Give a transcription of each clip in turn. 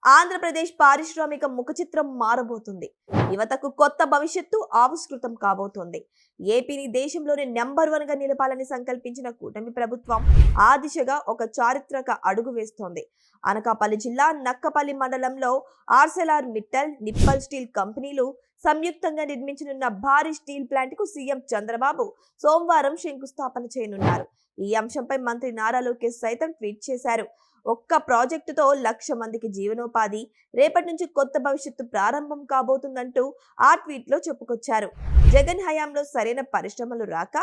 ఆంధ్రప్రదేశ్ పారిశ్రామిక ముఖచిత్రం మారబోతుంది. యువతకు కొత్త భవిష్యత్తు ఆవిష్కృతం కాబోతోంది. ఏపీని దేశంలోనే నంబర్ 1 గా నిలపాలని సంకల్పించిన కూటమి ప్రభుత్వం ఆ దిశగా ఒక చారిత్రక అడుగు వేస్తోంది. అనకాపల్లి జిల్లా నక్కపల్లి మండలంలో ఆర్సెలార్ మిట్టల్, నిప్పల్ స్టీల్ కంపెనీలు సంయుక్తంగా నిర్మించనున్న భారీ స్టీల్ ప్లాంట్ కు సీఎం చంద్రబాబు సోమవారం శంకుస్థాపన చేయనున్నారు. ఈ అంశంపై మంత్రి నారా లోకేష్ సైతం ట్వీట్ చేశారు. ఒక్క ప్రాజెక్టుతో 1,00,000 మందికి జీవనోపాధి, రేపటి నుంచి కొత్త భవిష్యత్తు ప్రారంభం కాబోతుందంటూ ఆ ట్వీట్ లో చెప్పుకొచ్చారు. జగన్ హయాంలో సరైన పరిశ్రమలు రాక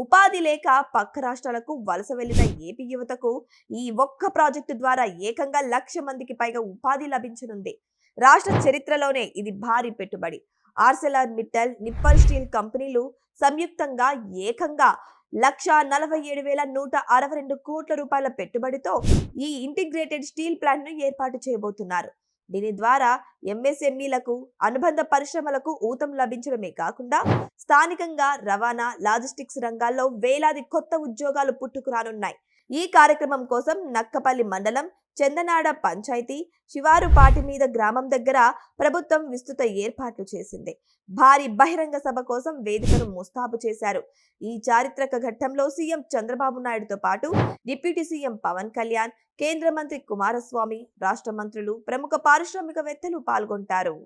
ఉపాధి లేక పక్క రాష్ట్రాలకు వలస వెళ్లిన ఏపీ యువతకు ఈ ఒక్క ప్రాజెక్టు ద్వారా ఏకంగా 1,00,000 మందికి పైగా ఉపాధి లభించనుంది. రాష్ట్ర చరిత్రలోనే ఇది భారీ పెట్టుబడి. ఆర్సెలార్ మిట్టల్, నిప్పల్ స్టీల్ కంపెనీలు సంయుక్తంగా ఏకంగా 1,47,162 కోట్ల రూపాయల పెట్టుబడితో ఈ ఇంటిగ్రేటెడ్ స్టీల్ ప్లాంట్ ను ఏర్పాటు చేయబోతున్నారు. దీని ద్వారా ఎంఎస్ఎంఈలకు, అనుబంధ పరిశ్రమలకు ఊతం లభించడమే కాకుండా స్థానికంగా రవాణా, లాజిస్టిక్స్ రంగాల్లో వేలాది కొత్త ఉద్యోగాలు పుట్టుకురానున్నాయి. ఈ కార్యక్రమం కోసం నక్కపల్లి మండలం చందనాడ పంచాయతీ శివారుపాటి మీద గ్రామం దగ్గర ప్రభుత్వం విస్తృత ఏర్పాట్లు చేసింది. భారీ బహిరంగ సభ కోసం వేదికను ముస్తాబు చేశారు. ఈ చారిత్రక ఘట్టంలో సీఎం చంద్రబాబు నాయుడుతో పాటు డిప్యూటీ సీఎం పవన్ కళ్యాణ్, కేంద్ర మంత్రి కుమారస్వామి, రాష్ట్ర మంత్రులు, ప్రముఖ పారిశ్రామికవేత్తలు పాల్గొంటారు.